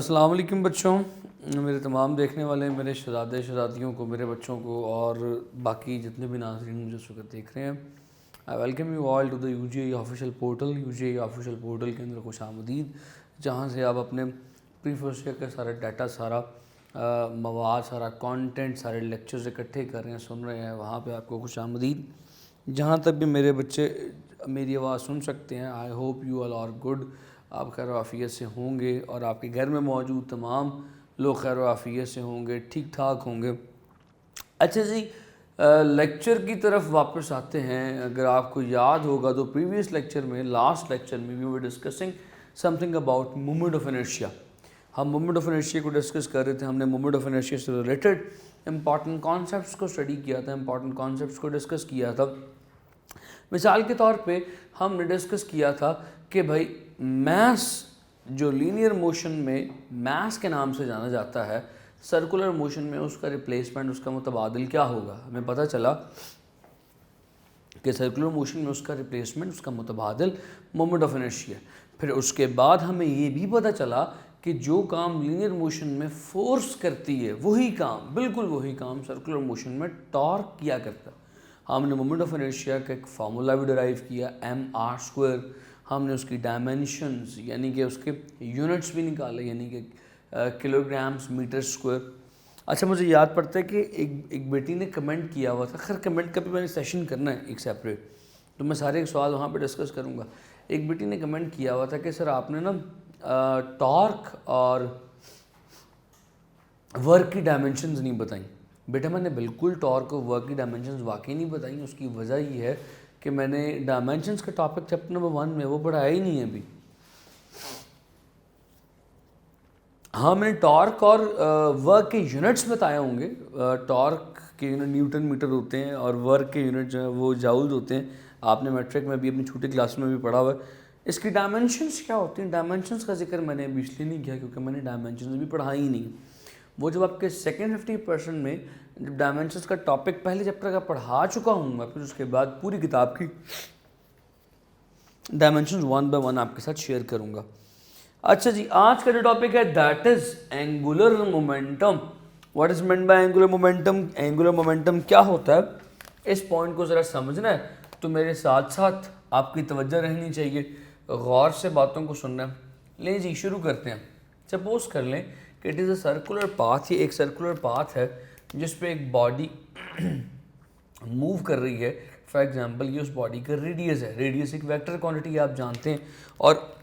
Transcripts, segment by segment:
अस्सलाम वालेकुम बच्चों, मेरे तमाम देखने वाले मेरे शहज़ादे शहज़ादियों को, मेरे बच्चों को और बाकी जितने भी नाज़रीन मुझे इस वक्त देख रहे हैं, I welcome you all to the UGI official portal. UGI official portal के अंदर खुश आमदीद, जहाँ से आप अपने प्री फर्स्ट ईयर का सारा डाटा, सारा मवाद, सारा कंटेंट, सारे लेक्चर्स इकट्ठे कर रहे हैं, सुन रहे हैं, वहाँ पे आपको खुश आमदीद। जहाँ तक भी मेरे बच्चे मेरी आवाज़ सुन सकते हैं, I hope you all are good, आप खैर आफ़ियत से होंगे और आपके घर में मौजूद तमाम लोग खैर आफ़ियत से होंगे, ठीक ठाक होंगे। अच्छा जी, लेक्चर की तरफ वापस आते हैं। अगर आपको याद होगा तो प्रीवियस लेक्चर में, लास्ट लेक्चर में we were discussing something about moment of inertia. हम मोमेंट ऑफ इनर्शिया को डिस्कस कर रहे थे। हमने मोमेंट ऑफ इनर्शिया से रिलेटेड इंपॉर्टेंट कॉन्सेप्ट्स को स्टडी किया था, इंपॉर्टेंट कॉन्सेप्ट्स को डिस्कस किया था। मिसाल के तौर पे हमने डिस्कस किया था कि भाई मास जो लीनियर मोशन में मास के नाम से जाना जाता है, सर्कुलर मोशन में उसका रिप्लेसमेंट, उसका मुतबादिल क्या होगा। हमें पता चला कि सर्कुलर मोशन में उसका रिप्लेसमेंट, उसका मुतबादिल मोमेंट ऑफ इनर्शिया। फिर उसके बाद हमें ये भी पता चला कि जो काम लीनियर मोशन में फोर्स करती है, वही काम, बिल्कुल वही काम सर्कुलर मोशन में टॉर्क किया करता है। हमने मोमेंट ऑफ इनर्शिया का एक फार्मूला भी डिराइव किया, mr²। हमने उसकी डायमेंशंस यानी कि उसके यूनिट्स भी निकाले, यानी कि किलोग्राम्स मीटर स्क्वायर। अच्छा, मुझे याद पड़ता है कि एक बेटी ने कमेंट किया हुआ था, खैर कमेंट का भी मैंने सेशन करना है एक सेपरेट, तो मैं सारे सवाल वहाँ पे डिस्कस करूँगा। एक बेटी ने कमेंट किया हुआ था कि सर आपने ना टॉर्क और वर्क की डायमेंशंस नहीं बताई। बेटा मैंने बिल्कुल टॉर्क और वर्क की डायमेंशंस वाकई नहीं बताई। उसकी वजह ये है कि मैंने डायमेंशंस का टॉपिक चैप्टर नंबर 1 में वो पढ़ाया ही नहीं है अभी। हाँ, मैंने टॉर्क और वर्क के यूनिट्स बताए होंगे। टॉर्क के यूनिट न्यूटन मीटर होते हैं और वर्क के यूनिट जो है वो जाउल होते हैं। आपने मैट्रिक में भी अपनी छोटी क्लास में भी पढ़ा हुआ है। इसकी डायमेंशंस क्या होती हैं, डायमेंशंस का जिक्र मैंने अभी इसलिए नहीं किया क्योंकि मैंने डायमेंशंस भी पढ़ा ही नहीं। वो जब आपके सेकेंड 50% में जब डायमेंशंस का टॉपिक पहले चैप्टर का पढ़ा चुका हूँ मैं, फिर उसके बाद पूरी किताब की डायमेंशंस 1 बाय 1 आपके साथ शेयर करूँगा। अच्छा जी, आज का जो टॉपिक है that is angular momentum. What is meant by angular momentum? Angular momentum क्या होता है, इस पॉइंट को ज़रा समझना है तो मेरे साथ साथ आपकी तवज्जो रहनी चाहिए, गौर से बातों को सुनना है। ले जी, शुरू करते हैं। सपोज कर लें कि it is a circular path. ये एक सर्कुलर पाथ है जिस पे एक बॉडी मूव कर रही है। फॉर एग्जांपल ये उस बॉडी का रेडियस है। रेडियस एक वेक्टर क्वांटिटी आप जानते हैं और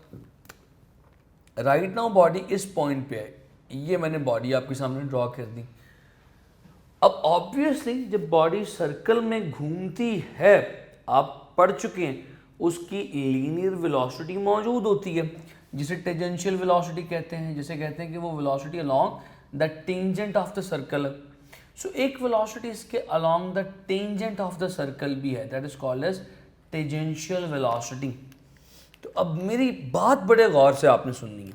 राइट नाउ बॉडी इस पॉइंट पे है। ये मैंने बॉडी आपके सामने ड्रॉ कर दी। अब ऑब्वियसली जब बॉडी सर्कल में घूमती है, आप पढ़ चुके हैं, उसकी लीनियर वेलोसिटी मौजूद होती है जिसे टेंजेंशियल वेलोसिटी कहते हैं, जिसे कहते हैं कि वो velocity along the tangent of the circle है। सो एक वेलोसिटी इसके along the tangent of the circle भी है, that is called as tangential velocity. तो अब मेरी बात बड़े गौर से आपने सुननी है।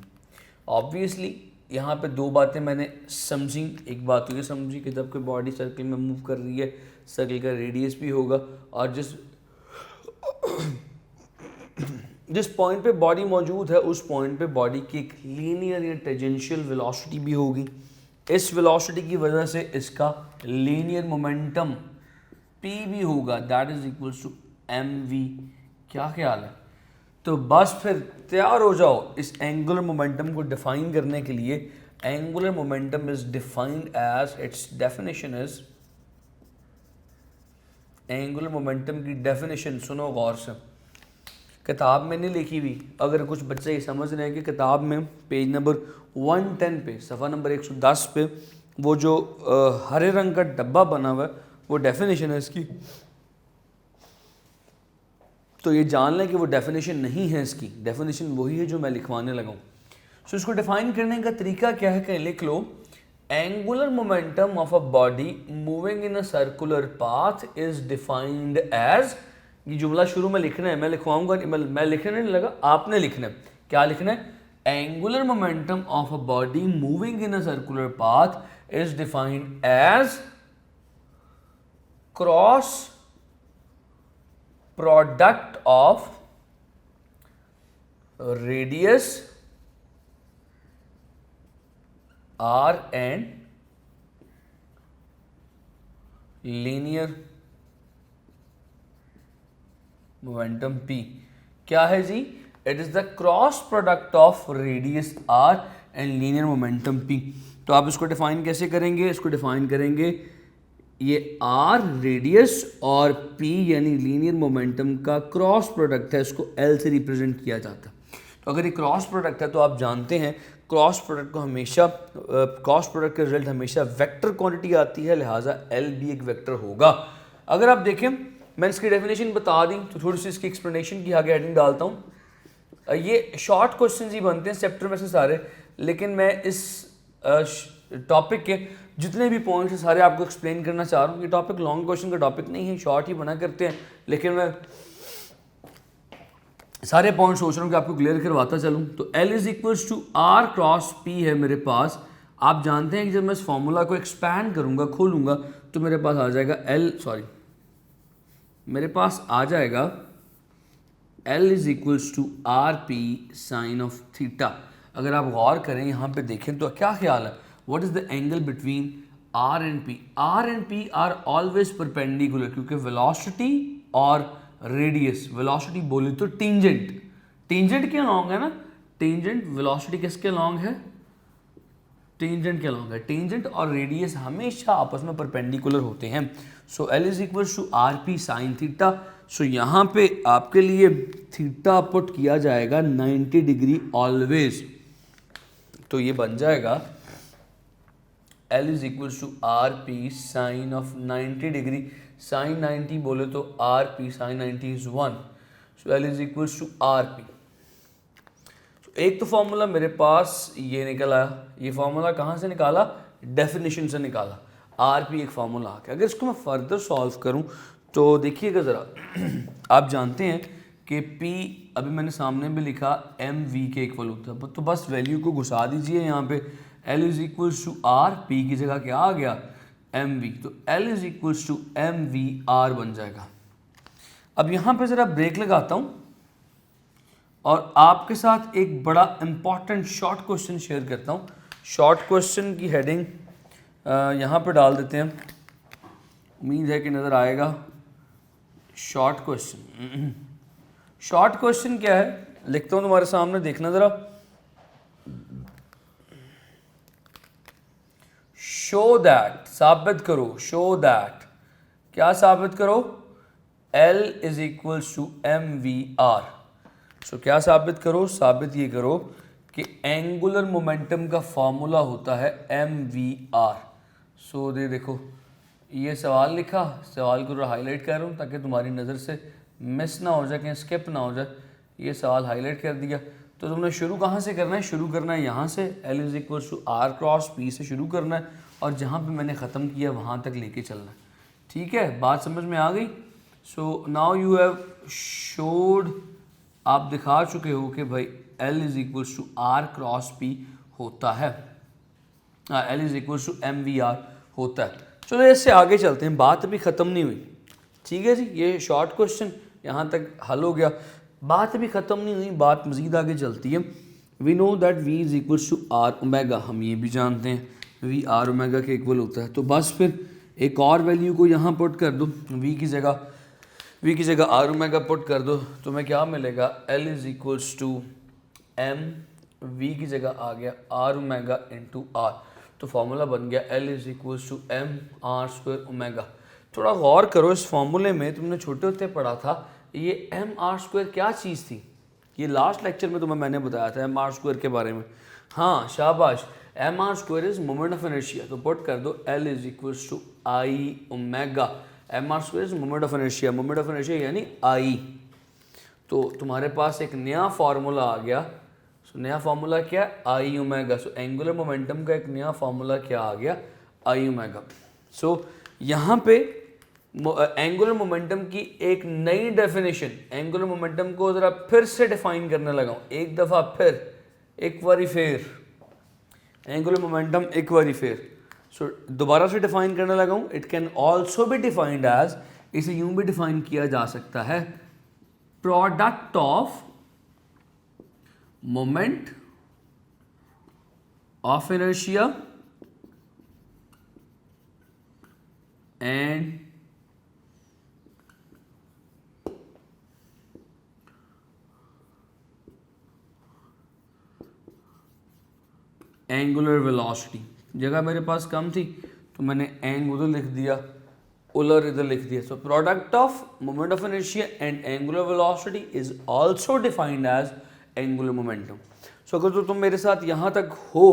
ऑब्वियसली यहाँ पे दो बातें मैंने समझी। एक बात तो ये समझी कि जब कोई बॉडी सर्कल में मूव कर रही है, सर्कल का रेडियस भी होगा और जिस पॉइंट पे बॉडी मौजूद है उस पॉइंट पे बॉडी की एक लीनियर या टेंजेंशियल वेलोसिटी भी होगी। इस वेलोसिटी की वजह से इसका लीनियर मोमेंटम P भी होगा, that is equals to mv। क्या ख्याल है? तो बस फिर तैयार हो जाओ इस एंगुलर मोमेंटम को डिफाइन करने के लिए। Angular momentum is defined as, its definition is, angular momentum की डेफिनेशन सुनो गौर से, किताब में नहीं लिखी हुई। अगर कुछ बच्चे ये समझ रहे हैं कि किताब में पेज नंबर 110 पे, सफ़ा नंबर 110 पे वो जो हरे रंग का डब्बा बना हुआ है वो डेफिनेशन है इसकी, तो ये जान लें कि वो डेफिनेशन नहीं है इसकी। डेफिनेशन वही है जो मैं लिखवाने लगा हूँ। सो इसको डिफाइन करने का तरीका क्या है कि लिख लो, angular momentum of a body moving in a circular path is defined as, ये जुमला शुरू में लिखना है, मैं लिखवाऊंगा, मैं लिखने नहीं लगा, आपने लिखना है। क्या लिखना है? Angular momentum of a body moving in a circular path is defined as cross product of radius r and linear momentum p क्या है जी? It is the cross product of radius r and linear momentum p. तो आप इसको define कैसे करेंगे? इसको define करेंगे, ये आर रेडियस और पी यानी लीनियर मोमेंटम का क्रॉस प्रोडक्ट है, इसको एल से रिप्रेजेंट किया जाता है। तो अगर ये क्रॉस प्रोडक्ट है तो आप जानते हैं क्रॉस प्रोडक्ट को हमेशा क्रॉस प्रोडक्ट का रिजल्ट हमेशा वेक्टर क्वांटिटी आती है, लिहाजा एल भी एक वेक्टर होगा। अगर आप देखें, मैंने इसकी डेफिनेशन बता दी तो थोड़ी सी इसकी एक्सप्लेनेशन की आगे हेडिंग डालता हूँ। ये शॉर्ट क्वेश्चन ही बनते हैं चैप्टर में से सारे, लेकिन मैं इस टॉपिक के जितने भी पॉइंट्स हैं सारे आपको एक्सप्लेन करना चाह रहा हूँ। ये टॉपिक लॉन्ग क्वेश्चन का टॉपिक नहीं है, शॉर्ट ही बना करते हैं, लेकिन मैं सारे पॉइंट सोच रहा हूँ कि आपको क्लियर करवाता चलूँ। तो L is equals to R cross P है मेरे पास। आप जानते हैं कि जब मैं इस फॉर्मूला को एक्सपैंड करूँगा, खोलूँगा, तो मेरे पास आ जाएगा मेरे पास आ जाएगा L is equals to R P sine of theta. अगर आप गौर करें यहाँ पे देखें तो क्या ख्याल है, what is the angle between r and p? R and p are always perpendicular, क्योंकि वेलोसिटी और रेडियस, वेलोसिटी बोले तो टेंजेंट, टेंजेंट के अलॉन्ग है ना, टेंजेंट वेलोसिटी किसके अलॉन्ग है? टेंजेंट के अलॉन्ग है। टेंजेंट और रेडियस हमेशा आपस में परपेंडिकुलर होते हैं। So l is equal to R P sine theta. So यहाँ पे आपके लिए थीटा पुट किया जाएगा 90 डिग्री ऑलवेज। तो ये बन जाएगा L is equal to R P sine of 90 degree. Sine 90 बोले तो R P sine 90 is 1। So L is equal to are P. एक तो फॉर्मूला मेरे पास ये निकल आया। ये फॉर्मूला कहाँ से निकाला? डेफिनेशन से निकाला। आर पी एक फॉर्मूला आ गया। अगर इसको मैं फर्दर सॉल्व करूँ तो देखिएगा ज़रा, आप जानते हैं कि P अभी मैंने सामने भी लिखा एम वी के इक्वल होता है, तो बस वैल्यू को घुसा दीजिए यहाँ पे। L is equal to are, P की जगह क्या आ गया? M V. तो L is equal to M we R बन जाएगा। अब यहाँ पे ज़रा ब्रेक लगाता हूँ और आपके साथ एक बड़ा इंपॉर्टेंट शॉर्ट क्वेश्चन शेयर करता हूँ। शॉर्ट क्वेश्चन की हेडिंग यहाँ पे डाल देते हैं, उम्मीद है कि नज़र आएगा। शॉर्ट क्वेश्चन, शॉर्ट क्वेश्चन क्या है लिखता हूँ तुम्हारे सामने, देखना ज़रा। शो दैट, साबित करो, शो दैट, क्या साबित करो? L is equal to M we r. So क्या साबित करो? साबित ये करो कि एंगुलर मोमेंटम का फॉर्मूला होता है एम वी आर। सो देखो ये सवाल लिखा, सवाल को हाईलाइट कर रहा हूँ ताकि तुम्हारी नज़र से मिस ना हो जाए, कहीं स्किप ना हो जाए। ये सवाल हाईलाइट कर दिया। तो तुमने शुरू कहाँ से करना है? शुरू करना है यहाँ से, L is equal to R cross P से शुरू करना है और जहाँ पे मैंने ख़त्म किया वहाँ तक लेके चलना है। ठीक है, बात समझ में आ गई? So now you have showed, आप दिखा चुके हो कि भाई L is equal to R cross P होता है, L is equal to M we R होता है। चलो इससे आगे चलते हैं, बात अभी ख़त्म नहीं हुई। ठीक है जी, ये शॉर्ट क्वेश्चन यहाँ तक हल हो गया, बात अभी ख़त्म नहीं हुई, बात मज़ीद आगे चलती है। We know that V is equal to R omega, हम ये भी जानते हैं V आर ओमेगा के इक्वल होता है। तो बस फिर एक और वैल्यू को यहाँ पुट कर दो, V की जगह आर ओमेगा पुट कर दो, तो मैं क्या मिलेगा? L is equals to M, V की जगह आ गया आर ओमेगा इंटू आर। तो फॉर्मूला बन गया L is equals to M R square omega. थोड़ा गौर करो इस फॉर्मूले में, तुमने छोटे होते पढ़ा था ये एम आर स्क्वायर क्या चीज़ थी? ये लास्ट लेक्चर में तुम्हें मैंने बताया था एम आर स्क्वायर के बारे में। हाँ शाबाश, M R square is moment of inertia. तो पुट कर दो L is equals to I omega. M R square is moment of inertia, moment of inertia यानी आई। तो तुम्हारे पास एक नया फार्मूला आ गया। सो नया फार्मूला क्या है? I omega. So angular momentum का एक नया फार्मूला क्या आ गया? आई ओमेगा। सो यहाँ पे एंगुलर मोमेंटम की एक नई डेफिनेशन, एंगुलर मोमेंटम को ज़रा फिर से डिफाइन करने लगा हूँ, एक दफ़ा फिर, एक बारी फिर एंगुलर मोमेंटम एक बारी फिर। सो दोबारा से डिफाइन करने लगा हूँ। It can also be defined as, इसे यूं भी डिफाइन किया जा सकता है, product of moment of inertia and angular velocity. जगह मेरे पास कम थी तो मैंने एंग उधर लिख दिया, उलर इधर लिख दिया। So product of moment of inertia and angular velocity is also defined as angular momentum. So अगर तो तुम मेरे साथ यहाँ तक हो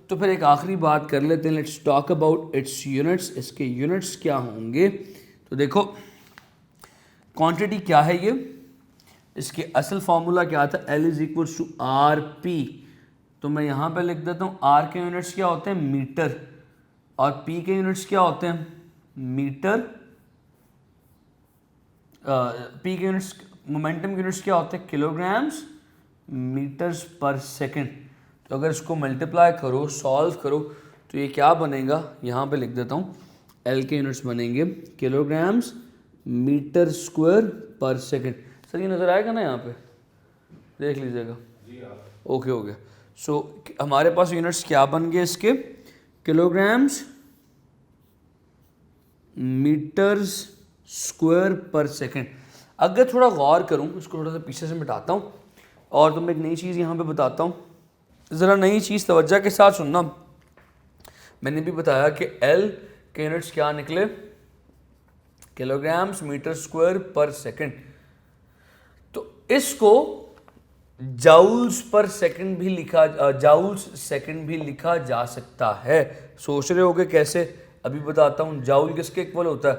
तो फिर एक आखिरी बात कर लेते हैं, let's talk about it's units. इसके यूनिट्स क्या होंगे? तो देखो क्वांटिटी क्या है ये, इसके असल फॉर्मूला क्या था, L is equal to are P. तो मैं यहाँ पे लिख देता हूँ आर के यूनिट्स क्या होते हैं, मीटर, और पी के यूनिट्स क्या होते हैं, मीटर। पी के यूनिट्स, मोमेंटम के यूनिट्स क्या होते हैं, किलोग्राम्स मीटर्स पर सेकेंड। तो अगर इसको मल्टीप्लाई करो, सॉल्व करो, तो ये क्या बनेगा, यहाँ पे लिख देता हूँ, एल के यूनिट्स बनेंगे किलोग्राम्स मीटर स्क्वायर पर सेकेंड। सर ये नज़र आएगा ना, यहाँ पे देख लीजिएगा। ओके हो गया। सो हमारे पास यूनिट्स क्या बन गए इसके, किलोग्राम्स मीटर्स स्क्वायर पर सेकेंड। अगर थोड़ा गौर करूँ, इसको थोड़ा सा पीछे से मिटाता हूँ और तुम्हें एक नई चीज़ यहाँ पे बताता हूँ, ज़रा नई चीज़ तवज्जो के साथ सुनना। मैंने भी बताया कि एल के यूनिट्स क्या निकले, किलोग्राम्स मीटर स्क्वायर पर सेकेंड। तो इसको जाउल्स पर सेकंड भी लिखा, जाउल्स सेकंड भी लिखा जा सकता है। सोच रहे होगे कैसे, अभी बताता हूँ। जाउल किसके इक्वल होता है,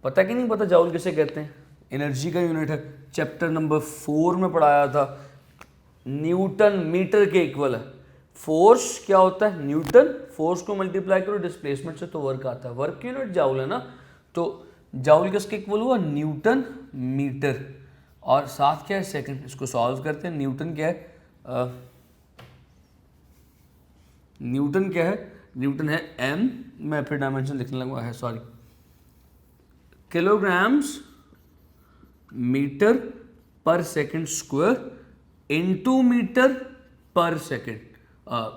पता कि नहीं पता जाउल किसे कहते हैं, एनर्जी का यूनिट है, चैप्टर नंबर 4 में पढ़ाया था। न्यूटन मीटर के इक्वल है। फोर्स क्या होता है, न्यूटन, फोर्स को मल्टीप्लाई करो डिस्प्लेसमेंट से तो वर्क आता है, वर्क यूनिट जाउल है ना। तो जाउल किसके इक्वल हुआ, न्यूटन मीटर, और साथ क्या है, सेकंड। इसको सॉल्व करते हैं। न्यूटन क्या है, न्यूटन क्या है, न्यूटन है एम, मैं फिर डायमेंशन लिखने लगा है, sorry, kilograms metre per second square into metre per second,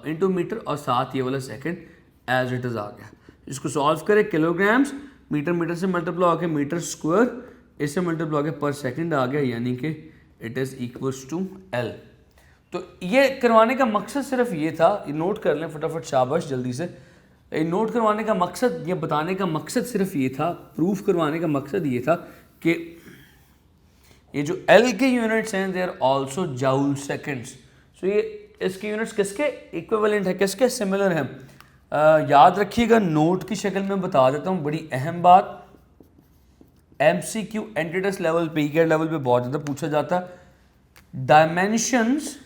into metre और साथ ये वाला सेकंड एज इट इज आ गया। इसको सॉल्व करें, किलोग्राम्स मीटर, मीटर से मल्टीप्लाई होकर मीटर स्क्वायर, इससे मल्टीप्लाई होकर पर सेकंड आ गया, यानी कि it is equals to L. तो ये करवाने का मकसद सिर्फ ये था, ये नोट कर लें फटाफट, शाबाश जल्दी से। ये नोट करवाने का मकसद, ये बताने का मकसद सिर्फ ये था, प्रूफ करवाने का मकसद ये था कि ये जो एल के यूनिट्स हैं they are also joule seconds. So ये इसके यूनिट्स किसके इक्विवेलेंट है, किसके सिमिलर हैं। याद रखिएगा, नोट की शक्ल में बता देता हूँ, बड़ी अहम बात। MCQ एंटीटेस्ट लेवल पे, ई लेवल पे बहुत ज़्यादा पूछा जाता है। डायमेंशंस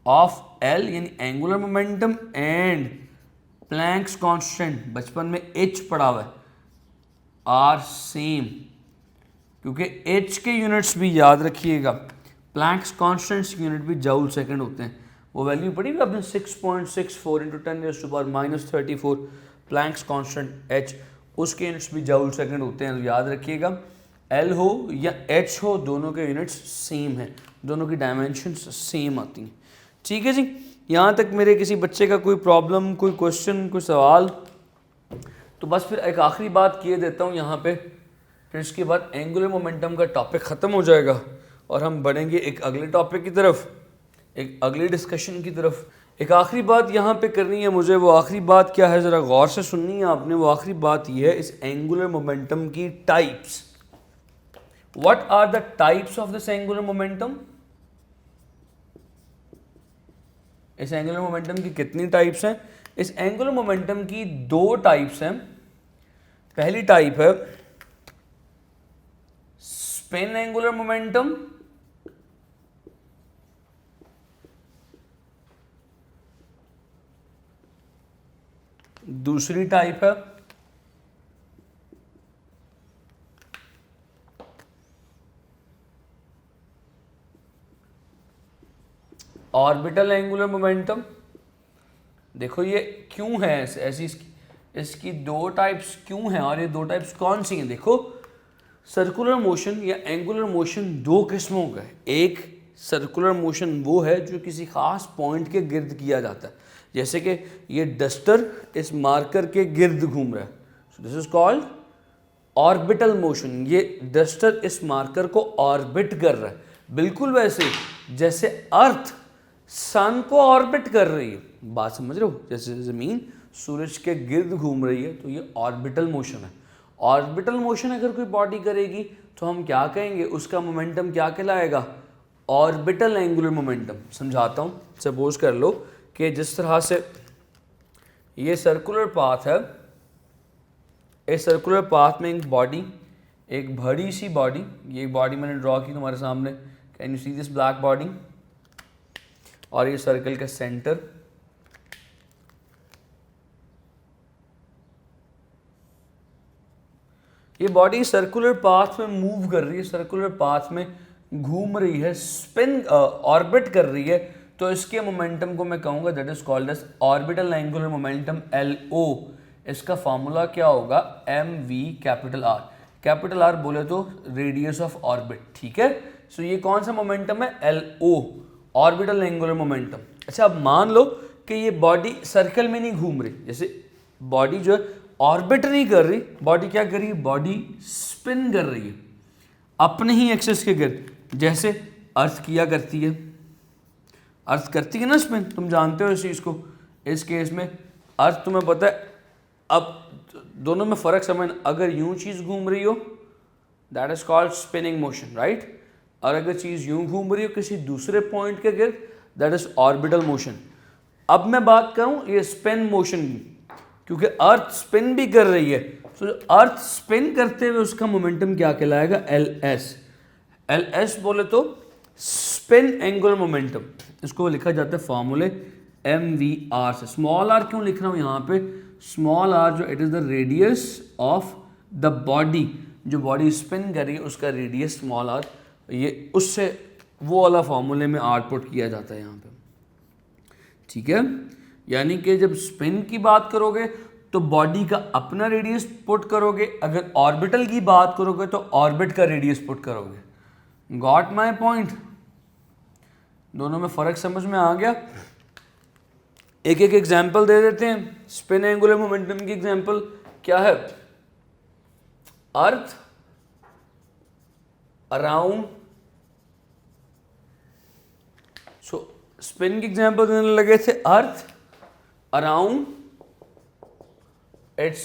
ऑफ एल यानी angular momentum and Planck's constant, बचपन में H पढ़ा हुआ है, आर सेम, क्योंकि H के यूनिट्स भी याद रखिएगा, प्लैंक्स कांस्टेंट्स यूनिट भी जाउल सेकंड होते हैं। वो वैल्यू पढ़ी हुई आपने 6.64 इंटू 10⁻⁻34 प्लैंक्स कांस्टेंट H, उसके यूनिट्स भी जाउल सेकंड होते हैं। तो याद रखिएगा, L हो या H हो, दोनों के यूनिट्स सेम हैं, दोनों की डायमेंशंस सेम आती हैं। ठीक है जी, यहाँ तक मेरे किसी बच्चे का कोई प्रॉब्लम, कोई क्वेश्चन, कोई सवाल? तो बस फिर एक आखिरी बात किए देता हूँ यहाँ पे, फिर इसके बाद एंगुलर मोमेंटम का टॉपिक ख़त्म हो जाएगा और हम बढ़ेंगे एक अगले टॉपिक की तरफ, एक अगले डिस्कशन की तरफ। एक आखिरी बात यहाँ पे करनी है मुझे, वो आखिरी बात क्या है, ज़रा गौर से सुननी है आपने। वो आखिरी बात ये है, इस एंगुलर मोमेंटम की types. What are the types of this angular momentum? इस एंगुलर मोमेंटम की कितनी टाइप्स हैं? इस एंगुलर मोमेंटम की 2 टाइप्स हैं। पहली टाइप है स्पिन एंगुलर मोमेंटम, दूसरी टाइप है ऑर्बिटल एंगुलर मोमेंटम। देखो ये क्यों है ऐसी, इसकी 2 टाइप्स क्यों हैं और ये 2 टाइप्स कौन सी हैं? देखो, सर्कुलर मोशन या एंगुलर मोशन 2 किस्मों का है। एक सर्कुलर मोशन वो है जो किसी खास पॉइंट के गिर्द किया जाता है, जैसे कि ये डस्टर इस मार्कर के गिर्द घूम रहा है, सो this is called orbital motion. ये डस्टर इस मार्कर को ऑर्बिट कर रहा है, बिल्कुल वैसे जैसे अर्थ सन को ऑर्बिट कर रही है। बात समझ रहे हो? जैसे ज़मीन सूरज के गिर्द घूम रही है तो ये ऑर्बिटल मोशन है। ऑर्बिटल मोशन अगर कोई बॉडी करेगी तो हम क्या कहेंगे, उसका मोमेंटम क्या कहलाएगा? Orbital angular momentum. समझाता हूँ। सपोज कर लो कि जिस तरह से ये सर्कुलर पाथ है, इस सर्कुलर पाथ में एक बॉडी, एक बड़ी सी बॉडी, ये बॉडी मैंने ड्रॉ की तुम्हारे सामने, can you see this black body, और ये सर्कल का सेंटर, ये बॉडी सर्कुलर पाथ में मूव कर रही है, सर्कुलर पाथ में घूम रही है, स्पिन ऑर्बिट कर रही है, तो इसके मोमेंटम को मैं कहूँगा that is called as orbital angular momentum LO। इसका फॉर्मूला क्या होगा? MV capital R। Capital R बोले तो रेडियस ऑफ ऑर्बिट, ठीक है। सो ये कौन सा मोमेंटम है? LO, orbital angular momentum. अच्छा, अब मान लो कि ये बॉडी सर्कल में नहीं घूम रही, जैसे बॉडी जो है ऑर्बिट नहीं कर रही, बॉडी क्या कर रही है? बॉडी स्पिन कर रही है अपने ही एक्सिस के गिर्द, जैसे अर्थ किया करती है। अर्थ करती है ना स्पिन, तुम जानते हो इस चीज़ को। इस केस में अर्थ तुम्हें पता है। अब दोनों में फ़र्क समझ, अगर यूं चीज़ घूम रही हो that is called spinning motion, right, और अगर चीज़ यूं घूम रही हो किसी दूसरे पॉइंट के गिर्द दैट इज ऑर्बिटल मोशन। अब मैं बात करूं ये स्पिन मोशन की, क्योंकि अर्थ स्पिन भी कर रही है, तो अर्थ स्पिन करते हुए उसका मोमेंटम क्या कहलाएगा? LS। LS बोले तो स्पिन एंगुलर मोमेंटम। इसको लिखा जाता है फॉर्मूले MVR से। स्मॉल r क्यों लिख रहा हूँ यहाँ पे? स्मॉल r जो it is the radius of the body, जो बॉडी स्पिन कर रही है उसका रेडियस स्मॉल r, ये उससे वो वाला फॉर्मूले में r पुट किया जाता है यहाँ पे, ठीक है। यानी कि जब स्पिन की बात करोगे तो बॉडी का अपना रेडियस पुट करोगे, अगर ऑर्बिटल की बात करोगे तो ऑर्बिट का रेडियस पुट करोगे। Got my point? दोनों में फर्क समझ में आ गया? एक एक एग्जाम्पल दे देते हैं। स्पिन एंगुलर मोमेंटम की एग्जाम्पल क्या है? अर्थ अराउंड, सो स्पिन की एग्जाम्पल देने लगे थे। Earth around it's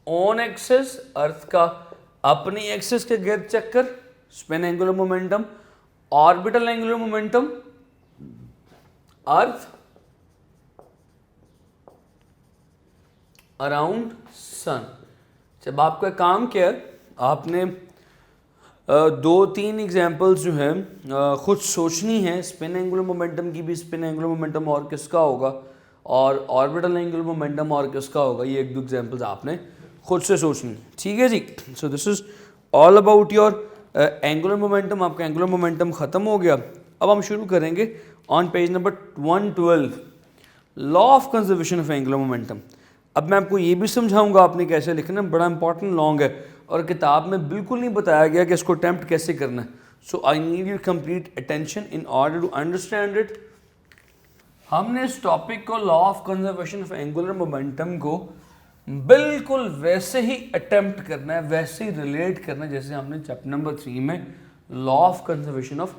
own axis, earth का अपनी एक्सिस के गिर्द चक्कर, spin angular momentum. Orbital angular momentum, earth around sun. जब आपका काम क्या है, आपने 2-3 एग्जाम्पल्स जो है खुद सोचनी है। स्पिन एंगुलर मोमेंटम की भी, स्पिन एंगुलर मोमेंटम और किसका होगा, और ऑर्बिटल एंगुलर मोमेंटम और किसका होगा, ये 1-2 एग्जाम्पल्स आपने खुद से सोचनी है, ठीक है जी। So this is all about your angular momentum. आपका एंगुलर मोमेंटम ख़त्म हो गया। अब हम शुरू करेंगे on page number 112, law of conservation of angular momentum. अब मैं आपको ये भी समझाऊंगा आपने कैसे लिखना, बड़ा इंपॉर्टेंट लॉन्ग है और किताब में बिल्कुल नहीं बताया गया कि इसको अटैम्प्ट कैसे करना है। So I need your complete attention in order to understand it. हमने इस टॉपिक को, law of conservation of angular momentum को, बिल्कुल वैसे ही अटेम्प्ट करना है, वैसे ही रिलेट करना है जैसे हमने चैप्टर नंबर 3 में law of conservation of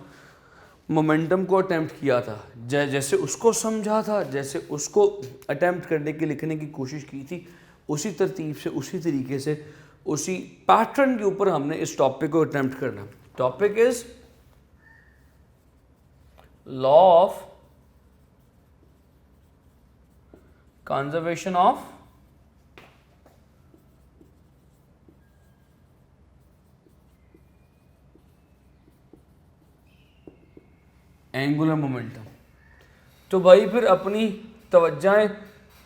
momentum को अटेम्प्ट किया था। जैसे उसको समझा था, जैसे उसको अटेम्प्ट करने की, लिखने की कोशिश की थी, उसी तरतीब से, उसी तरीके से, उसी पैटर्न के ऊपर हमने इस टॉपिक को अटेम्प्ट करना। Topic is law of conservation of angular momentum. तो भाई फिर अपनी तवज्जों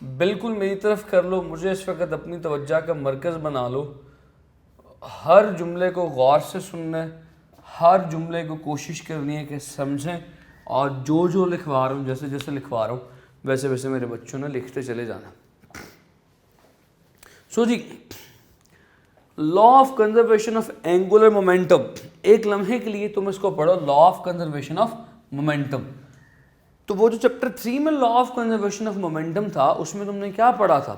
बिल्कुल मेरी तरफ कर लो, मुझे इस वक्त अपनी तवज्जो का मरकज़ बना लो। हर जुमले को गौर से सुनना है, हर जुमले को कोशिश करनी है कि समझें, और जो जो लिखवा रहा हूँ, जैसे जैसे लिखवा रहा हूँ वैसे वैसे मेरे बच्चों ने लिखते चले जाना। सो जी, law of conservation of angular momentum, एक लम्हे के लिए तुम इसको पढ़ो, law of conservation of momentum. तो वो जो चैप्टर 3 में law of conservation of momentum था उसमें तुमने क्या पढ़ा था?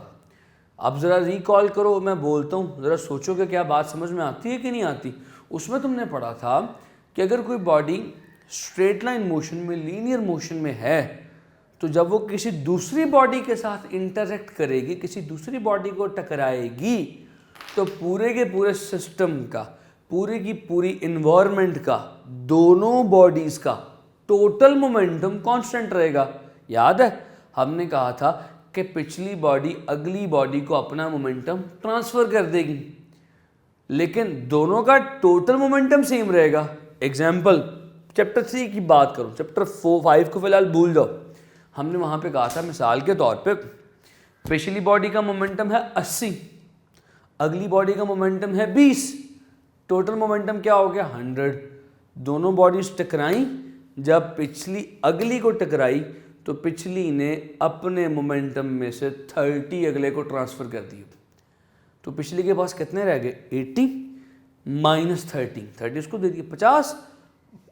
अब ज़रा रिकॉल करो, मैं बोलता हूँ, ज़रा सोचो कि क्या बात समझ में आती है कि नहीं आती। उसमें तुमने पढ़ा था कि अगर कोई बॉडी स्ट्रेट लाइन मोशन में, लीनियर मोशन में है, तो जब वो किसी दूसरी बॉडी के साथ इंटरेक्ट करेगी, किसी दूसरी बॉडी को टकराएगी, तो पूरे के पूरे सिस्टम का, पूरी की पूरी इन्वायरमेंट का, दोनों बॉडीज़ का टोटल मोमेंटम कांस्टेंट रहेगा। याद है हमने कहा था कि पिछली बॉडी अगली बॉडी को अपना मोमेंटम ट्रांसफ़र कर देगी, लेकिन दोनों का टोटल मोमेंटम सेम रहेगा। एग्जाम्पल चैप्टर 3 की बात करूं, चैप्टर 4-5 को फिलहाल भूल जाओ। हमने वहां पे कहा था मिसाल के तौर पे पिछली बॉडी का मोमेंटम है 80, अगली बॉडी का मोमेंटम है 20, टोटल मोमेंटम क्या हो गया 100। दोनों बॉडीज टकराई, जब पिछली अगली को टकराई तो पिछली ने अपने मोमेंटम में से 30 अगले को ट्रांसफ़र कर दिए, तो पिछली के पास कितने रह गए 80 माइनस 30 इसको दे दिए 50।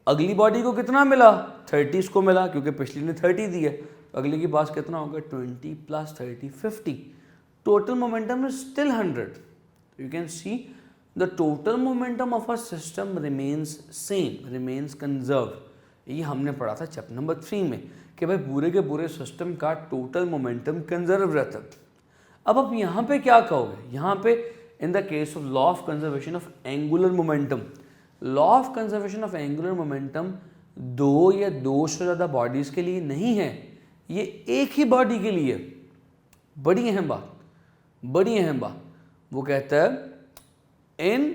अगली बॉडी को कितना मिला 30 इसको मिला, क्योंकि पिछली ने 30 दी है, तो अगली के पास कितना होगा 20 plus 30 50। Total momentum is still 100। You can see the total momentum of a system remains same, remains conserve. ये हमने पढ़ा था चैप्टर नंबर 3 में कि भाई पूरे के पूरे सिस्टम का टोटल मोमेंटम कंजर्व रहता है। अब आप यहाँ पे क्या कहोगे, यहाँ पे in the case of law of conservation of angular momentum, law of conservation of angular momentum दो या दो से ज़्यादा बॉडीज़ के लिए नहीं है, ये एक ही बॉडी के लिए। बड़ी अहम बात, बड़ी अहम बात। वो कहता है in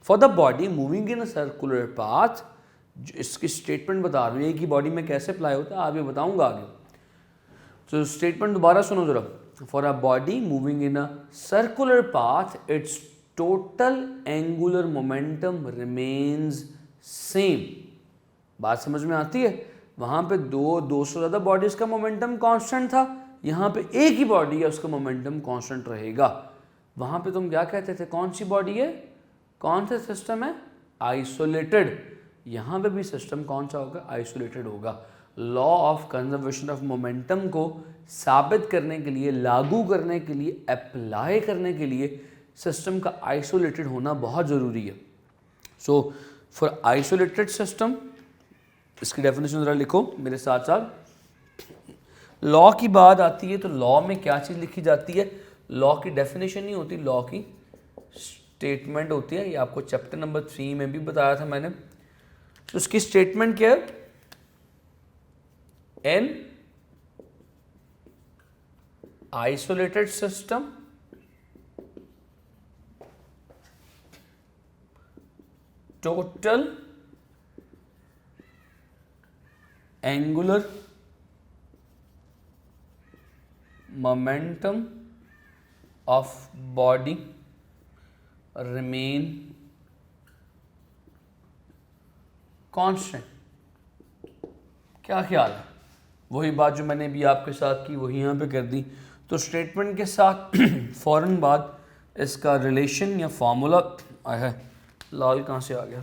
for the body moving in a circular path, जो इसकी स्टेटमेंट बता रही है कि बॉडी में कैसे अप्लाई होता है आगे बताऊंगा आगे। तो स्टेटमेंट दोबारा सुनो जरा। For a body moving in a circular path it's total angular momentum remains same. बात समझ में आती है? वहाँ पे दो से ज़्यादा बॉडीज़ का मोमेंटम कांस्टेंट था, यहाँ पे एक ही बॉडी है उसका मोमेंटम कांस्टेंट रहेगा। वहाँ पे तुम क्या कहते थे, कौन सी बॉडी है, कौन सा सिस्टम है, आइसोलेटेड। यहाँ पे भी सिस्टम कौन सा होगा, आइसोलेटेड होगा। Law of conservation of momentum को साबित करने के लिए, लागू करने के लिए, अप्लाई करने के लिए सिस्टम का आइसोलेटेड होना बहुत ज़रूरी है। सो फॉर आइसोलेटेड सिस्टम, इसकी डेफिनेशन ज़रा लिखो मेरे साथ साथ। लॉ की बात आती है तो लॉ में क्या चीज़ लिखी जाती है, लॉ की डेफिनेशन नहीं होती, लॉ की स्टेटमेंट होती है। ये आपको चैप्टर नंबर 3 में भी बताया था मैंने। तो उसकी स्टेटमेंट क्या है, an isolated system total angular momentum of body remain constant. क्या ख्याल है? वही बात जो मैंने भी आपके साथ की वही यहाँ पे कर दी। तो स्टेटमेंट के साथ फ़ौरन बाद इसका रिलेशन या फार्मूला है। लाल कहाँ से आ गया?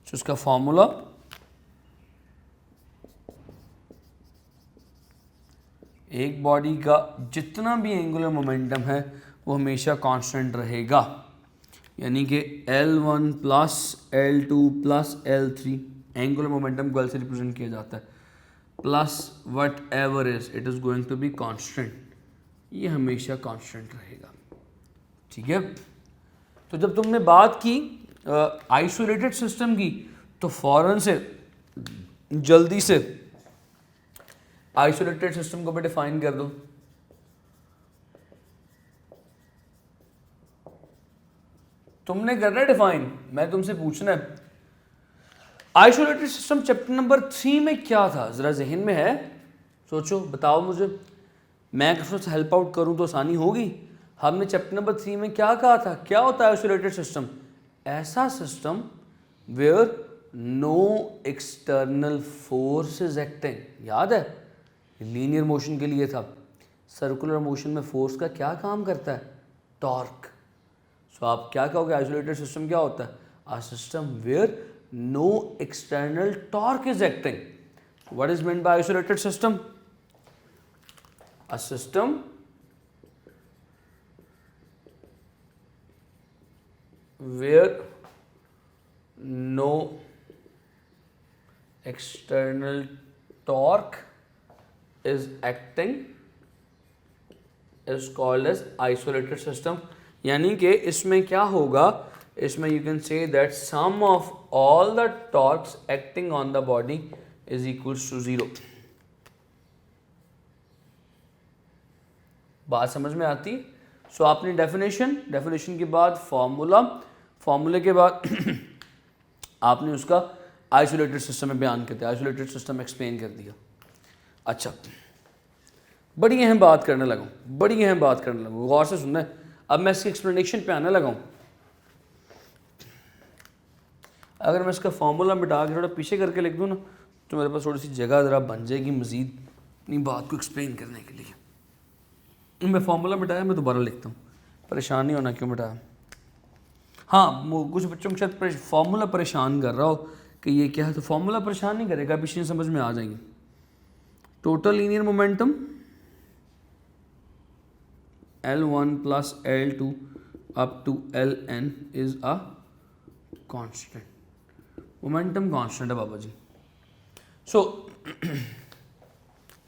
तो इसका फार्मूला एक बॉडी का जितना भी एंगुलर मोमेंटम है वो हमेशा कांस्टेंट रहेगा, यानी कि L1 plus L2 plus L3 angular momentum को L से रिप्रेजेंट किया जाता है, plus whatever is it is going to be constant. ये हमेशा कांस्टेंट रहेगा, ठीक है। तो जब तुमने बात की आइसोलेटेड सिस्टम की, तो फ़ौरन से जल्दी से आइसोलेटेड सिस्टम को भी डिफाइन कर दो। तुमने करना है डिफाइन, मैं तुमसे पूछना है आइसोलेटेड सिस्टम चैप्टर नंबर 3 में क्या था, जरा जहन में है? सोचो, बताओ मुझे, मैं किसी से हेल्प आउट करूं तो आसानी होगी। हमने चैप्टर नंबर 3 में क्या कहा था, क्या होता है आइसोलेटेड सिस्टम? ऐसा system where no external force is acting. याद है, लीनियर मोशन के लिए था। सर्कुलर मोशन में फोर्स का क्या काम करता है, टॉर्क। सो आप क्या कहोगे, आइसोलेटेड सिस्टम क्या होता है? A system where no external torque is acting. What is meant by isolated system? A system where no external torque is acting is called as isolated system. यानी कि इसमें क्या होगा, इसमें you can say that sum of all the torques acting on the body is equals to 0. बात समझ में आती? सो आपने डेफिनेशन के बाद फॉर्मूले के बाद आपने उसका आइसोलेटेड सिस्टम में बयान कर दिया, आइसोलेटेड सिस्टम एक्सप्लेन कर दिया. अच्छा, बड़ी अहम बात करने लगा, गौर से सुनना है. अब मैं इसकी एक्सप्लेनेशन पे आने लगा हूँ. अगर मैं इसका फॉर्मूला मिटा के थोड़ा पीछे करके लिख दूँ ना, तो मेरे पास थोड़ी सी जगह ज़रा बन जाएगी मज़ीद अपनी बात को एक्सप्लेन करने के लिए. मैं फार्मूला मिटाया, मैं दोबारा लिखता हूँ, परेशान नहीं होना क्यों मिटाया. हाँ, कुछ बच्चों को शायद फार्मूला परेशान कर रहा हो कि ये क्या है, तो फार्मूला परेशान नहीं करेगा, अब चीज़ें समझ में आ जाएंगी. Total linear momentum L1 plus L2 up to Ln is a constant. Momentum constant है बाबा जी. सो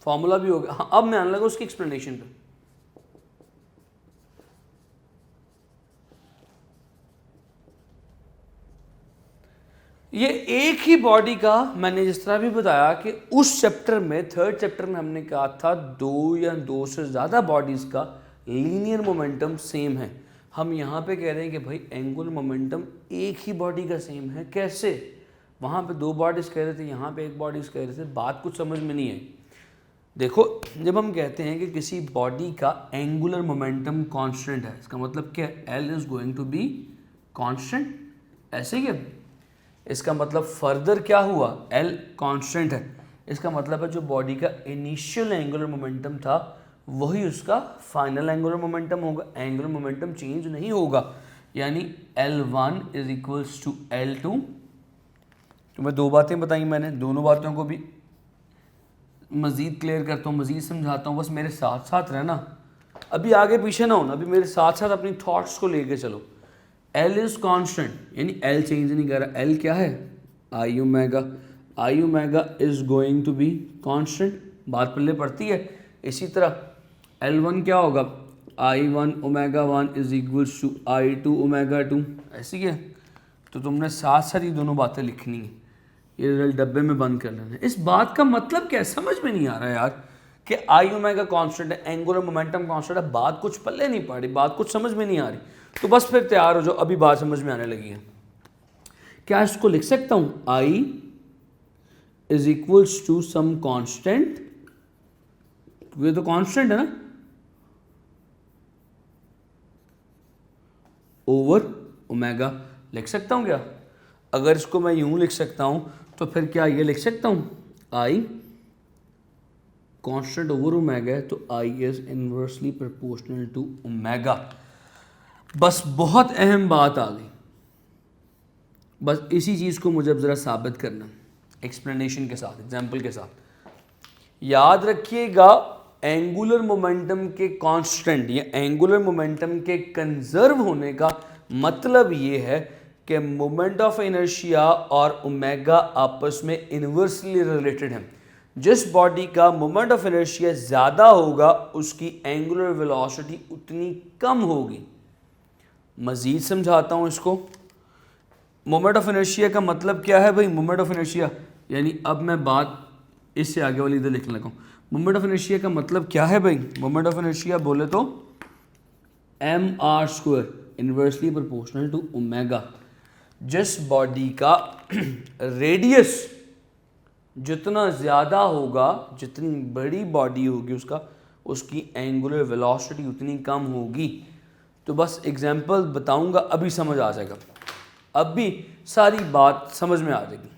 फॉर्मूला भी हो गया. हाँ, अब मैं आने लगा उसकी एक्सप्लेनेशन पे. ये एक ही बॉडी का, मैंने जिस तरह भी बताया कि उस चैप्टर में, थर्ड चैप्टर में हमने कहा था 2 या 2 से ज़्यादा बॉडीज़ का लीनियर मोमेंटम सेम है. हम यहाँ पे कह रहे हैं कि भाई एंगुलर मोमेंटम एक ही बॉडी का सेम है. कैसे? वहाँ पे 2 बॉडीज़ कह रहे थे, यहाँ पे 1 बॉडीज़ कह रहे थे. बात कुछ समझ में नहीं आई. देखो, जब हम कहते हैं कि किसी बॉडी का एंगुलर मोमेंटम कांस्टेंट है, इसका मतलब क्या है? L is going to be constant. ऐसे ही है. इसका मतलब फर्दर क्या हुआ? L कांस्टेंट है. इसका मतलब है जो बॉडी का इनिशियल एंगुलर मोमेंटम था वही उसका फाइनल एंगुलर मोमेंटम होगा. एंगुलर मोमेंटम चेंज नहीं होगा. यानी L1 is equals to L2. तो मैं 2 बातें बताई मैंने, दोनों बातों को भी मज़ीद क्लियर करता हूँ, मज़ीद समझाता हूँ. बस मेरे साथ साथ रहना, अभी आगे पीछे ना होना, अभी मेरे साथ साथ अपनी थॉट्स को लेके चलो. L इज़ कांस्टेंट, यानी L चेंज नहीं कर रहा. L क्या है? I omega is going to be constant. बात पल्ले पड़ती है. इसी तरह L1 क्या होगा? I1 omega 1 is equals to I2 omega 2. ऐसी है. तो तुमने साथ साथ ये दोनों बातें लिखनी है. ये रिजल्ट डब्बे में बंद कर लेना. इस बात का मतलब क्या है समझ में नहीं आ रहा है यार, कि I ओमेगा कांस्टेंट है, एंगुलर मोमेंटम कांस्टेंट है. बात कुछ पल्ले नहीं पड़ रही, बात कुछ समझ में नहीं आ रही. तो बस फिर तैयार हो जाओ, अभी बात समझ में आने लगी है. क्या इसको लिख सकता हूं? I is equals to some constant. ये तो कांस्टेंट है ना, ओवर ओमेगा. लिख सकता हूं क्या? अगर इसको मैं यूं लिख सकता हूं तो फिर क्या ये लिख सकता हूं? I कांस्टेंट ओवर ओमेगा है, तो I is inversely proportional to omega. बस बहुत अहम बात आ गई. बस इसी चीज़ को मुझे अब ज़रा साबित करना एक्सप्लेनेशन के साथ, एग्जाम्पल के साथ. याद रखिएगा, एंगुलर मोमेंटम के कांस्टेंट या एंगुलर मोमेंटम के कंजर्व होने का मतलब ये है कि मोमेंट ऑफ इनर्शिया और ओमेगा आपस में इन्वर्सली रिलेटेड हैं. जिस बॉडी का मोमेंट ऑफ इनर्शिया ज़्यादा होगा उसकी एंगुलर वेलोसिटी उतनी कम होगी. मज़ीद समझाता हूँ इसको. मोमेंट ऑफ इनर्शिया का मतलब क्या है भाई? मोमेंट ऑफ इनर्शिया यानी, अब मैं बात इससे आगे वाली इधर लिखने लगा हूँ. मोमेंट ऑफ इनर्शिया का मतलब क्या है भाई? मोमेंट ऑफ इनर्शिया बोले तो mr² inversely proportional to omega. जिस बॉडी का रेडियस जितना ज़्यादा होगा, जितनी बड़ी बॉडी होगी उसकी एंगुलर वेलोसिटी उतनी कम होगी. तो बस एग्जांपल बताऊंगा, अभी समझ आ जाएगा, अब भी सारी बात समझ में आ जाएगी.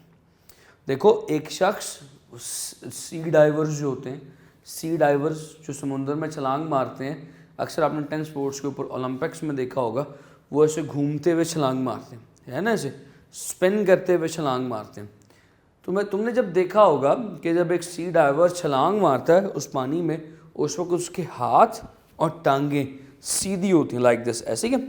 देखो, एक शख्स, सी डाइवर्स जो होते हैं, सी डाइवर्स जो समुंदर में छलांग मारते हैं, अक्सर आपने 10 स्पोर्ट्स के ऊपर ओलंपिक्स में देखा होगा, वो ऐसे घूमते हुए छलांग मारते हैं, है ना. ऐसे स्पिन करते हुए छलांग मारते हैं। तुमने जब देखा होगा कि जब एक सी डाइवर छलांग मारता है उस पानी में, उस वक्त उसके हाथ और टांगें सीधी होती हैं, लाइक दिस, ऐसे क्या।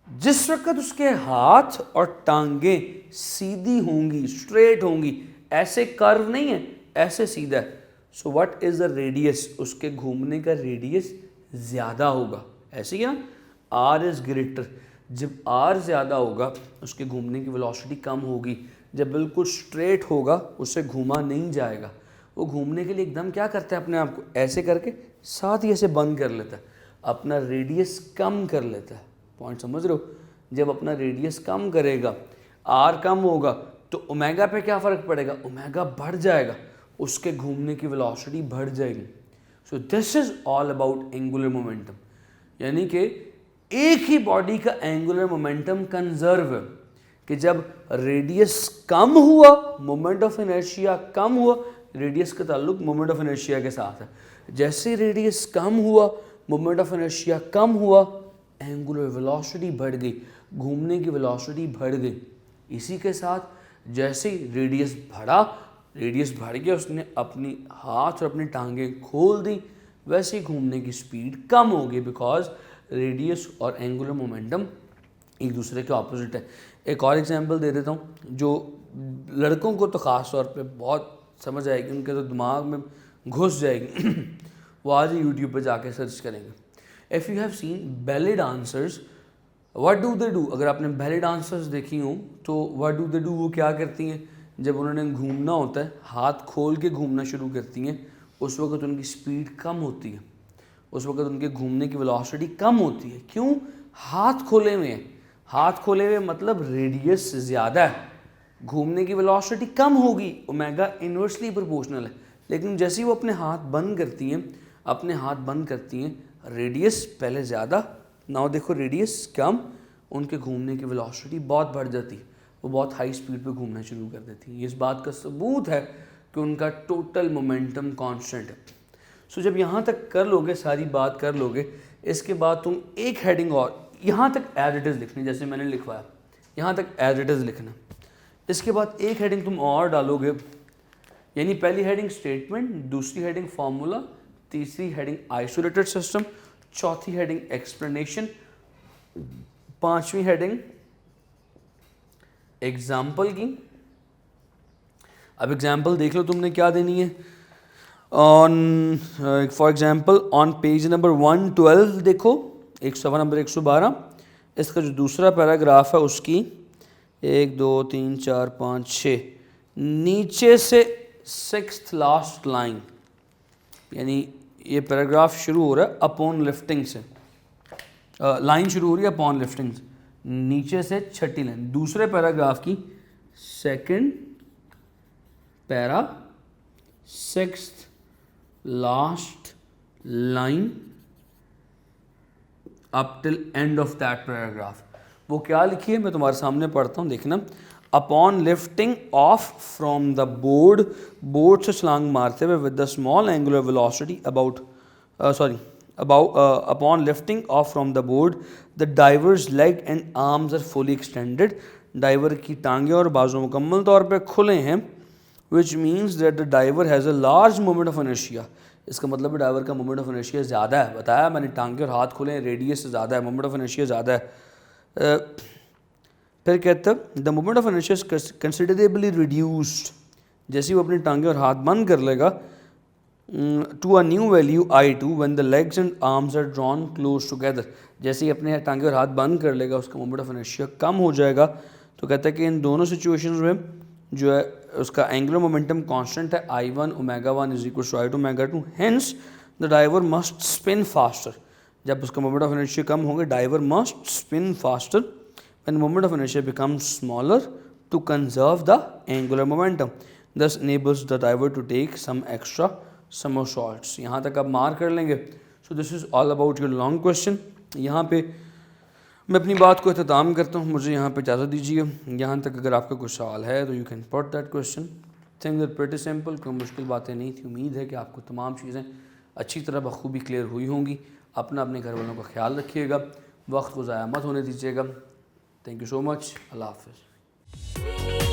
जिस वक्त उसके हाथ और टांगें सीधी होंगी, स्ट्रेट होंगी, ऐसे कर्व नहीं है, ऐसे सीधा है, so what is the radius, उसके घूमने का रेडियस ज़्यादा होगा, ऐसे क्या। आर इज ग्रेटर, जब आर ज़्यादा होगा उसके घूमने की वेलोसिटी कम होगी। जब बिल्कुल स्ट्रेट होगा उससे घूमा नहीं जाएगा, वो घूमने के लिए एकदम क्या करता है, अपने आप को ऐसे करके साथ ही ऐसे बंद कर लेता है, अपना रेडियस कम कर लेता है। पॉइंट समझ रहे हो। जब अपना रेडियस कम करेगा, आर कम होगा, तो ओमेगा पे क्या फ़र्क पड़ेगा, ओमेगा बढ़ जाएगा, उसके घूमने की वेलोसिटी बढ़ जाएगी। सो this is all about angular momentum, यानी कि एक ही बॉडी का एंगुलर मोमेंटम कंजर्व है कि जब रेडियस कम हुआ, मोमेंट ऑफ इनर्शिया कम हुआ, रेडियस का ताल्लुक मोमेंट ऑफ इनर्शिया के साथ है, जैसे रेडियस कम हुआ, मोमेंट ऑफ इनर्शिया कम हुआ, एंगुलर वेलोसिटी बढ़ गई, घूमने की वेलोसिटी बढ़ गई। इसी के साथ जैसे रेडियस बढ़ गया, उसने अपनी हाथ और अपनी टांगें खोल दी, वैसे ही घूमने की स्पीड कम होगी, बिकॉज रेडियस और एंगुलर मोमेंटम एक दूसरे के ऑपोजिट है। एक और एग्जांपल दे देता हूँ, जो लड़कों को तो ख़ास तौर पे बहुत समझ आएगी, उनके तो दिमाग में घुस जाएगी वो आज ही यूट्यूब पे जाके सर्च करेंगे। If you have seen ballet dancers, what do they do, अगर आपने बैले डांसर्स देखी हो तो व्हाट डू दे डू, वो क्या करती हैं, जब उन्होंने घूमना होता है हाथ खोल के घूमना शुरू करती हैं, उस वक्त उनकी स्पीड कम होती है, उस वक्त उनके घूमने की वेलोसिटी कम होती है। क्यों, हाथ खोले हुए हैं, हाथ खोले हुए मतलब रेडियस ज़्यादा है, घूमने की वेलोसिटी कम होगी, ओमेगा इन्वर्सली प्रोपोर्शनल है। लेकिन जैसे ही वो अपने हाथ बंद करती हैं, रेडियस पहले ज़्यादा, नाउ देखो रेडियस कम, उनके घूमने की वेलोसिटी बहुत बढ़ जाती है, वो बहुत हाई स्पीड पे घूमना शुरू कर देती है। इस बात का सबूत है कि उनका टोटल मोमेंटम कांस्टेंट है। सो जब यहाँ तक कर लोगे, सारी बात कर लोगे, इसके बाद तुम एक हेडिंग और यहाँ तक एज इट इज़ लिखनी, जैसे मैंने लिखवाया यहाँ तक एज इट इज़ लिखना। इसके बाद एक हेडिंग तुम और डालोगे, यानी पहली हेडिंग स्टेटमेंट, दूसरी हेडिंग फार्मूला, तीसरी हेडिंग आइसोलेटेड सिस्टम, चौथी हेडिंग एक्सप्लेनेशन, पांचवी हेडिंग एग्जाम्पल की। अब एग्जाम्पल देख लो तुमने क्या देनी है। On for example on page number 112 देखो, एक सवाल नंबर 112, इसका जो दूसरा पैराग्राफ है उसकी 1 2 3 4 5 6 नीचे से 6th लास्ट लाइन, यानी ये पैराग्राफ शुरू हो रहा है अपॉन लिफ्टिंग से, लाइन शुरू हो रही है अपॉन लिफ्टिंग से, नीचे से छठी लाइन, दूसरे पैराग्राफ की second para 6th last line up till end of that paragraph. वो क्या लिखी है मैं तुम्हारे सामने पढ़ता हूँ, देखना। Upon lifting of from the board से छलांग मारते हुए with the small angular velocity upon lifting off from the board, the diver's leg and arms are fully extended. Diver की टांगें और बाजू मुकम्मल तौर पे खुले हैं, which means that the diver has a large moment of inertia. इसका मतलब है डाइवर का मोमेंट ऑफ इनर्शिया ज़्यादा है, बताया मैंने, टांगे और हाथ खुले हैं, रेडियस ज़्यादा है, मोमेंट ऑफ इनर्शिया ज़्यादा है। फिर कहते हैं the moment of inertia is considerably reduced, जैसे वो अपनी टांगे और हाथ बंद कर लेगा, to a new value I2 when the legs and arms are drawn close together, जैसे ही अपने टांगे और हाथ बंद कर लेगा उसका मोमेंट ऑफ इनर्शिया कम हो जाएगा। तो कहता है कि इन दोनों सिचुएशंस में जो है उसका एंगुलर मोमेंटम कांस्टेंट है I1 ω1 is equal to I2 ω2, hence the diver must spin faster, जब उसका मोमेंट ऑफ इनर्शिया कम होगा diver must spin faster when moment of inertia becomes smaller to conserve the angular momentum, thus enables the diver to take some extra somersaults. यहाँ तक आप mark कर लेंगे। So this is all about your long question. यहाँ पे मैं अपनी बात को अख्ताम करता हूँ, मुझे यहाँ पे इजाज़त दीजिए। यहाँ तक अगर आपका कुछ सवाल है तो you can put that question. Think that pretty simple, कोई मुश्किल बातें नहीं थी। उम्मीद है कि आपको तमाम चीज़ें अच्छी तरह बखूबी क्लियर हुई होंगी। अपने घर वालों का ख्याल रखिएगा, वक्त को ज़ाया मत होने दीजिएगा। थैंक यू सो मच, अल्लाह हाफिज़।